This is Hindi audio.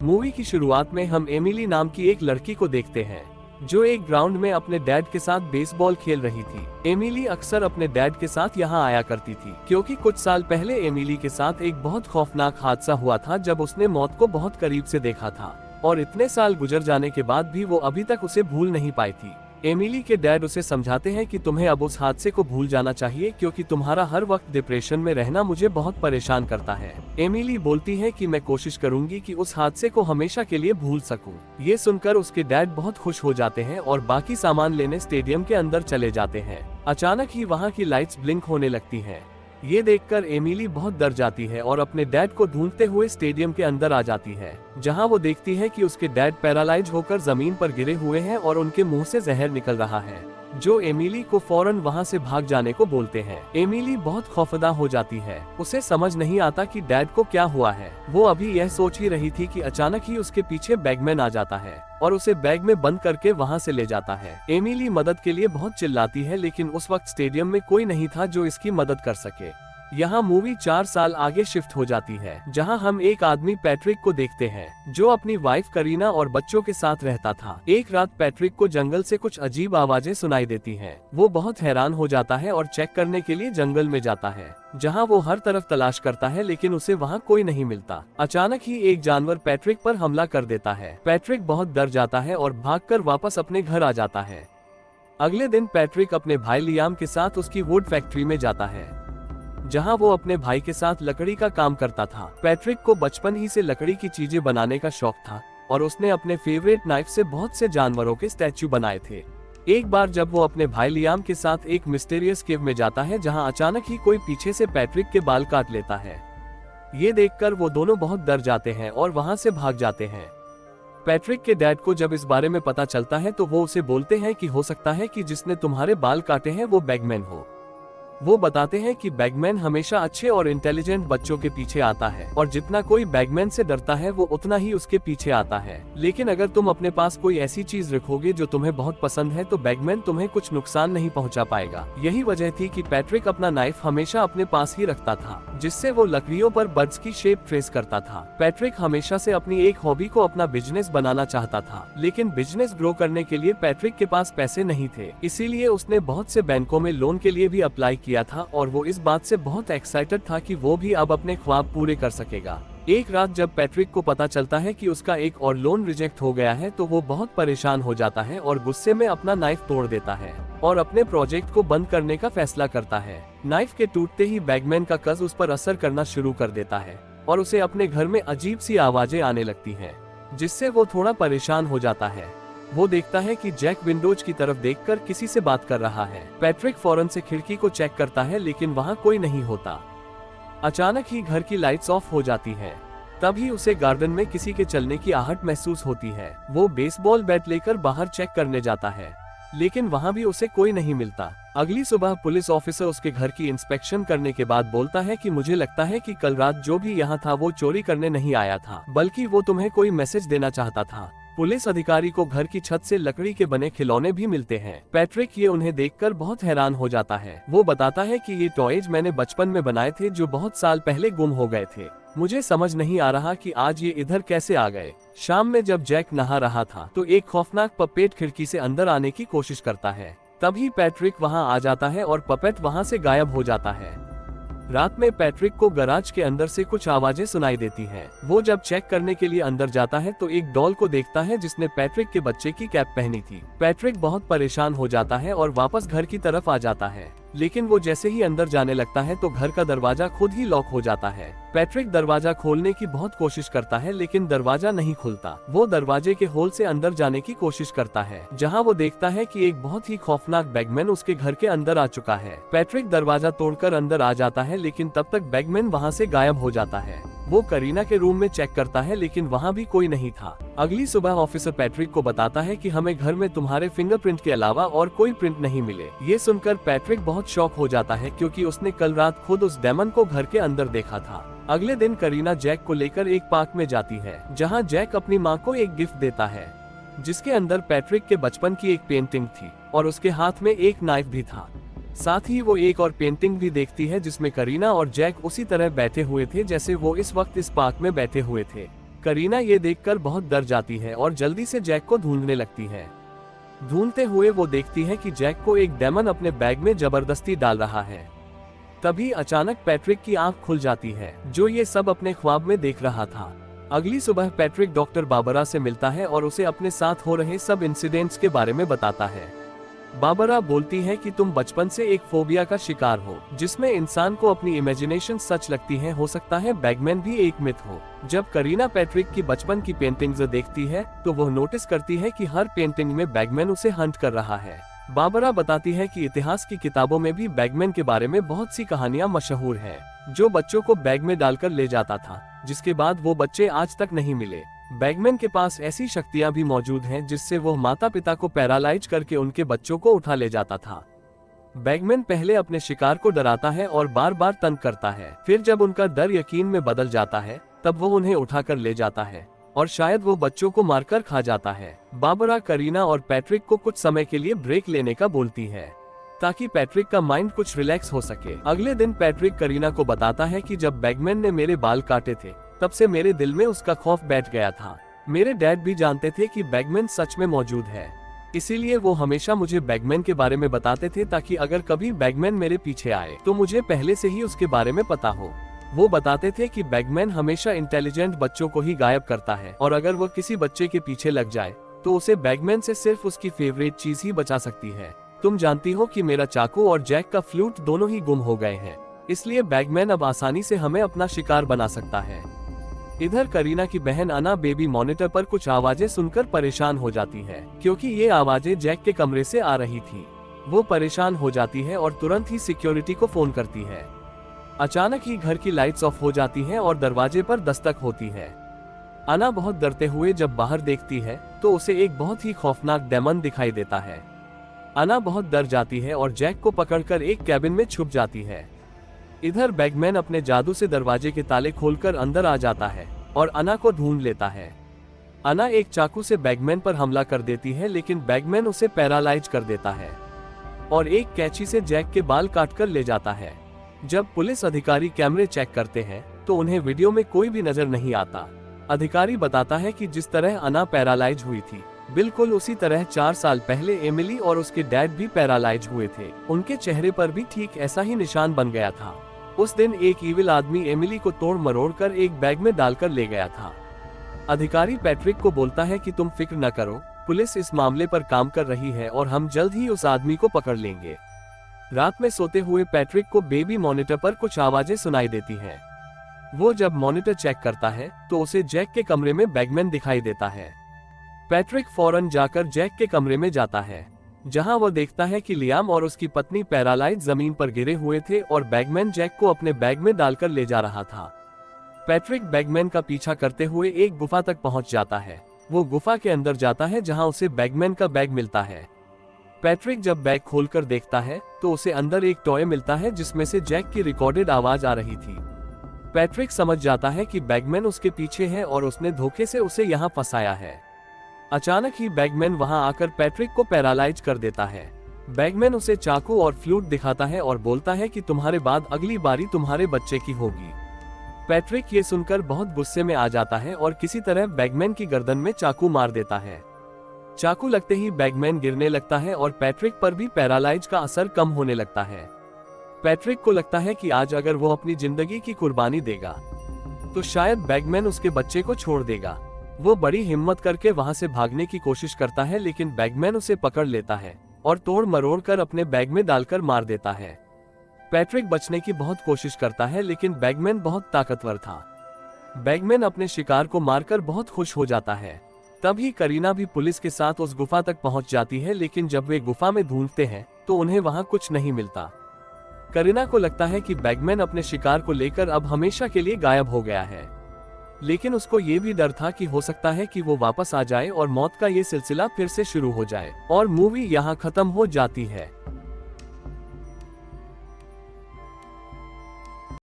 मूवी की शुरुआत में हम एमिली नाम की एक लड़की को देखते हैं जो एक ग्राउंड में अपने डैड के साथ बेसबॉल खेल रही थी। एमिली अक्सर अपने डैड के साथ यहाँ आया करती थी क्योंकि कुछ साल पहले एमिली के साथ एक बहुत खौफनाक हादसा हुआ था जब उसने मौत को बहुत करीब से देखा था और इतने साल गुजर जाने के बाद भी वो अभी तक उसे भूल नहीं पाई थी। एमिली के डैड उसे समझाते हैं कि तुम्हें अब उस हादसे को भूल जाना चाहिए क्योंकि तुम्हारा हर वक्त डिप्रेशन में रहना मुझे बहुत परेशान करता है। एमिली बोलती है कि मैं कोशिश करूंगी कि उस हादसे को हमेशा के लिए भूल सकूं। ये सुनकर उसके डैड बहुत खुश हो जाते हैं और बाकी सामान लेने स्टेडियम के अंदर चले जाते हैं। अचानक ही वहाँ की लाइट्स ब्लिंक होने लगती हैं। ये देखकर एमिली बहुत डर जाती है और अपने डैड को ढूंढते हुए स्टेडियम के अंदर आ जाती है, जहां वो देखती है कि उसके डैड पैरालाइज होकर जमीन पर गिरे हुए हैं और उनके मुंह से जहर निकल रहा है, जो एमिली को फौरन वहां से भाग जाने को बोलते हैं। एमिली बहुत खौफजदा हो जाती है, उसे समझ नहीं आता कि डैड को क्या हुआ है। वो अभी यह सोच ही रही थी कि अचानक ही उसके पीछे बैगमैन आ जाता है और उसे बैग में बंद करके वहां से ले जाता है। एमिली मदद के लिए बहुत चिल्लाती है लेकिन उस वक्त स्टेडियम में कोई नहीं था जो इसकी मदद कर सके। यहाँ मूवी 4 साल आगे शिफ्ट हो जाती है, जहाँ हम एक आदमी पैट्रिक को देखते हैं जो अपनी वाइफ करीना और बच्चों के साथ रहता था। एक रात पैट्रिक को जंगल से कुछ अजीब आवाजें सुनाई देती हैं। वो बहुत हैरान हो जाता है और चेक करने के लिए जंगल में जाता है, जहाँ वो हर तरफ तलाश करता है लेकिन उसे वहाँ कोई नहीं मिलता। अचानक ही एक जानवर पैट्रिक पर हमला कर देता है। पैट्रिक बहुत डर जाता है और भागकर वापस अपने घर आ जाता है। अगले दिन पैट्रिक अपने भाई लियाम के साथ उसकी वुड फैक्ट्री में जाता है, जहां वो अपने भाई के साथ लकड़ी का काम करता था। पैट्रिक को बचपन ही से लकड़ी की चीजें बनाने का शौक था और उसने अपने फेवरेट नाइफ से बहुत से जानवरों के स्टैचू बनाए थे। एक बार जब वो अपने भाई लियाम के साथ एक मिस्टीरियस केव में जाता है, जहां अचानक ही कोई पीछे से पैट्रिक के बाल काट लेता है। ये देखकर वो दोनों बहुत डर जाते हैं और वहां से भाग जाते हैं। पैट्रिक के डैड को जब इस बारे में पता चलता है तो वो उसे बोलते हैं कि हो सकता है कि जिसने तुम्हारे बाल काटे हैं वो बैगमैन हो। वो बताते हैं कि बैगमैन हमेशा अच्छे और इंटेलिजेंट बच्चों के पीछे आता है और जितना कोई बैगमैन से डरता है वो उतना ही उसके पीछे आता है। लेकिन अगर तुम अपने पास कोई ऐसी चीज रखोगे जो तुम्हें बहुत पसंद है तो बैगमैन तुम्हें कुछ नुकसान नहीं पहुंचा पाएगा। यही वजह थी कि पैट्रिक अपना नाइफ हमेशा अपने पास ही रखता था, जिससे वो लकड़ियों पर बर्ड्स की शेप ट्रेस करता था। पैट्रिक हमेशा से अपनी एक हॉबी को अपना बिजनेस बनाना चाहता था, लेकिन बिजनेस ग्रो करने के लिए पैट्रिक के पास पैसे नहीं थे, इसीलिए उसने बहुत से बैंकों में लोन के लिए भी अप्लाई किया था और वो इस बात से बहुत एक्साइटेड था कि वो भी अब अपने ख्वाब पूरे कर सकेगा। एक रात जब पैट्रिक को पता चलता है कि उसका एक और लोन रिजेक्ट हो गया है तो वो बहुत परेशान हो जाता है और गुस्से में अपना नाइफ तोड़ देता है और अपने प्रोजेक्ट को बंद करने का फैसला करता है। नाइफ के टूटते ही बैगमैन का कर्ज उस पर असर करना शुरू कर देता है और उसे अपने घर में अजीब सी आवाजें आने लगती हैं, जिससे वो थोड़ा परेशान हो जाता है। वो देखता है कि जैक विंडोज की तरफ देखकर किसी से बात कर रहा है। पैट्रिक फौरन से खिड़की को चेक करता है लेकिन वहाँ कोई नहीं होता। अचानक ही घर की लाइट्स ऑफ हो जाती है। तभी उसे गार्डन में किसी के चलने की आहट महसूस होती है। वो बेसबॉल बैट लेकर बाहर चेक करने जाता है, लेकिन वहाँ भी उसे कोई नहीं मिलता। अगली सुबह पुलिस ऑफिसर उसके घर की इंस्पेक्शन करने के बाद बोलता है कि मुझे लगता है कि कल रात जो भी यहाँ था वो चोरी करने नहीं आया था, बल्कि वो तुम्हें कोई मैसेज देना चाहता था। पुलिस अधिकारी को घर की छत से लकड़ी के बने खिलौने भी मिलते हैं। पैट्रिक ये उन्हें देखकर बहुत हैरान हो जाता है। वो बताता है कि ये टॉयज मैंने बचपन में बनाए थे जो बहुत साल पहले गुम हो गए थे। मुझे समझ नहीं आ रहा कि आज ये इधर कैसे आ गए। शाम में जब जैक नहा रहा था तो एक खौफनाक पपेट खिड़की से अंदर आने की कोशिश करता है। तभी पैट्रिक वहां आ जाता है और पपेट वहां से गायब हो जाता है। रात में पैट्रिक को गराज के अंदर से कुछ आवाजें सुनाई देती हैं। वो जब चेक करने के लिए अंदर जाता है तो एक डॉल को देखता है जिसने पैट्रिक के बच्चे की कैप पहनी थी। पैट्रिक बहुत परेशान हो जाता है और वापस घर की तरफ आ जाता है, लेकिन वो जैसे ही अंदर जाने लगता है तो घर का दरवाजा खुद ही लॉक हो जाता है। पैट्रिक दरवाजा खोलने की बहुत कोशिश करता है लेकिन दरवाजा नहीं खुलता। वो दरवाजे के होल से अंदर जाने की कोशिश करता है, जहां वो देखता है कि एक बहुत ही खौफनाक बैगमैन उसके घर के अंदर आ चुका है। पैट्रिक दरवाजा तोड़कर अंदर आ जाता है लेकिन तब तक बैगमैन वहां से गायब हो जाता है। वो करीना के रूम में चेक करता है लेकिन वहाँ भी कोई नहीं था। अगली सुबह ऑफिसर पैट्रिक को बताता है कि हमें घर में तुम्हारे फिंगरप्रिंट के अलावा और कोई प्रिंट नहीं मिले। ये सुनकर पैट्रिक बहुत शॉक हो जाता है क्योंकि उसने कल रात खुद उस डेमन को घर के अंदर देखा था। अगले दिन करीना जैक को लेकर एक पार्क में जाती है, जहाँ जैक अपनी माँ को एक गिफ्ट देता है, जिसके अंदर पैट्रिक के बचपन की एक पेंटिंग थी और उसके हाथ में एक नाइफ भी था। साथ ही वो एक और पेंटिंग भी देखती है जिसमें करीना और जैक उसी तरह बैठे हुए थे जैसे वो इस वक्त इस पार्क में बैठे हुए थे। करीना ये देखकर बहुत डर जाती है और जल्दी से जैक को ढूंढने लगती है। ढूंढते हुए वो देखती है कि जैक को एक डेमन अपने बैग में जबरदस्ती डाल रहा है। तभी अचानक पैट्रिक की आंख खुल जाती है, जो ये सब अपने ख्वाब में देख रहा था। अगली सुबह पैट्रिक डॉक्टर बाबरा से मिलता है और उसे अपने साथ हो रहे सब इंसिडेंट्स के बारे में बताता है। बाबरा बोलती है कि तुम बचपन से एक फोबिया का शिकार हो, जिसमें इंसान को अपनी इमेजिनेशन सच लगती है। हो सकता है बैगमैन भी एक मिथ हो। जब करीना पैट्रिक की बचपन की पेंटिंग्स देखती है तो वह नोटिस करती है कि हर पेंटिंग में बैगमैन उसे हंट कर रहा है। बाबरा बताती है कि इतिहास की किताबों में भी बैगमैन के बारे में बहुत सी कहानियां मशहूर हैं, जो बच्चों को बैग में डालकर ले जाता था, जिसके बाद वो बच्चे आज तक नहीं मिले। बैगमैन के पास ऐसी शक्तियां भी मौजूद हैं जिससे वो माता पिता को पैरालाइज करके उनके बच्चों को उठा ले जाता था। बैगमैन पहले अपने शिकार को डराता है और बार बार तंग करता है, फिर जब उनका डर यकीन में बदल जाता है तब वो उन्हें उठाकर ले जाता है और शायद वो बच्चों को मारकर खा जाता है। बाबरा करीना और पैट्रिक को कुछ समय के लिए ब्रेक लेने का बोलती है, ताकि पैट्रिक का माइंड कुछ रिलैक्स हो सके। अगले दिन पैट्रिक करीना को बताता है कि जब बैगमैन ने मेरे बाल काटे थे तब से मेरे दिल में उसका खौफ बैठ गया था। मेरे डैड भी जानते थे कि बैगमैन सच में मौजूद है, इसीलिए वो हमेशा मुझे बैगमैन के बारे में बताते थे, ताकि अगर कभी बैगमैन मेरे पीछे आए तो मुझे पहले से ही उसके बारे में पता हो। वो बताते थे कि बैगमैन हमेशा इंटेलिजेंट बच्चों को ही गायब करता है और अगर वो किसी बच्चे के पीछे लग जाए तो उसे बैगमैन से सिर्फ उसकी फेवरेट चीज ही बचा सकती है। तुम जानती हो कि मेरा चाकू और जैक का फ्लूट दोनों ही गुम हो गए हैं, इसलिए बैगमैन अब आसानी से हमें अपना शिकार बना सकता है। इधर करीना की बहन अना बेबी मॉनिटर पर कुछ आवाजें सुनकर परेशान हो जाती है, क्योंकि ये आवाजें जैक के कमरे से आ रही थी। वो परेशान हो जाती है और तुरंत ही सिक्योरिटी को फोन करती है। अचानक ही घर की लाइट्स ऑफ हो जाती हैं और दरवाजे पर दस्तक होती है। अना बहुत डरते हुए जब बाहर देखती है तो उसे एक बहुत ही खौफनाक डेमन दिखाई देता है। अना बहुत डर जाती है और जैक को पकड़कर एक कैबिन में छुप जाती है। इधर बैगमैन अपने जादू से दरवाजे के ताले खोलकर अंदर आ जाता है और अना को ढूंढ लेता है। अना एक चाकू से बैगमैन पर हमला कर देती है, लेकिन बैगमैन उसे पैरालाइज कर देता है और एक कैंची से जैक के बाल काटकर ले जाता है। जब पुलिस अधिकारी कैमरे चेक करते हैं तो उन्हें वीडियो में कोई भी नजर नहीं आता। अधिकारी बताता है कि जिस तरह अना पैरालाइज हुई थी, बिल्कुल उसी तरह 4 साल पहले एमिली और उसके डैड भी पैरालाइज हुए थे। उनके चेहरे पर भी ठीक ऐसा ही निशान बन गया था। उस दिन एक ईविल आदमी एमिली को तोड़ मरोड़ कर एक बैग में डालकर ले गया था। अधिकारी पैट्रिक को बोलता है कि तुम फिक्र न करो, पुलिस इस मामले पर काम कर रही है और हम जल्द ही उस आदमी को पकड़ लेंगे। रात में सोते हुए पैट्रिक को बेबी मॉनिटर पर कुछ आवाजें सुनाई देती हैं। वो जब मॉनिटर चेक करता है तो उसे जैक के कमरे में बैगमैन दिखाई देता है। पैट्रिक फौरन जाकर जैक के कमरे में जाता है, जहां वो देखता है कि लियाम और उसकी पत्नी पैरालाइज जमीन पर गिरे हुए थे और बैगमैन जैक को अपने बैग में डालकर ले जा रहा था। पैट्रिक बैगमैन का पीछा करते हुए एक गुफा तक पहुंच जाता है। वो गुफा के अंदर जाता है जहां उसे बैगमैन का बैग मिलता है। पैट्रिक जब बैग खोलकर देखता है तो उसे अंदर एक टॉय मिलता है जिसमें से जैक की रिकॉर्डेड आवाज आ रही थी। पैट्रिक समझ जाता है कि बैगमैन उसके पीछे है और उसने धोखे से उसे यहाँ फंसाया है। अचानक ही बैगमैन वहां आकर पैट्रिक को पैरालाइज कर देता है। बैगमैन उसे चाकू और फ्लूट दिखाता है और बोलता है कि तुम्हारे बाद अगली बारी तुम्हारे बच्चे की होगी। पैट्रिक ये सुनकर बहुत गुस्से में आ जाता है और किसी तरह बैगमैन की गर्दन में चाकू मार देता है। चाकू लगते ही बैगमैन गिरने लगता है और पैट्रिक पर भी पैरालाइज का असर कम होने लगता है। पैट्रिक को लगता है कि आज अगर वो अपनी जिंदगी की कुर्बानी देगा तो शायद बैगमैन उसके बच्चे को छोड़ देगा। वो बड़ी हिम्मत करके वहां से भागने की कोशिश करता है, लेकिन बैगमैन उसे पकड़ लेता है और तोड़ मरोड़ कर अपने बैग में डालकर मार देता है। पैट्रिक बचने की बहुत कोशिश करता है, लेकिन बैगमैन बहुत ताकतवर था। बैगमैन अपने शिकार को मारकर बहुत खुश हो जाता है। तभी करीना भी पुलिस के साथ उस गुफा तक पहुंच जाती है, लेकिन जब वे गुफा में ढूंढते हैं तो उन्हें वहां कुछ नहीं मिलता। करीना को लगता है कि बैगमैन अपने शिकार को लेकर अब हमेशा के लिए गायब हो गया है, लेकिन उसको ये भी डर था कि हो सकता है कि वो वापस आ जाए और मौत का ये सिलसिला फिर से शुरू हो जाए। और मूवी यहाँ खत्म हो जाती है।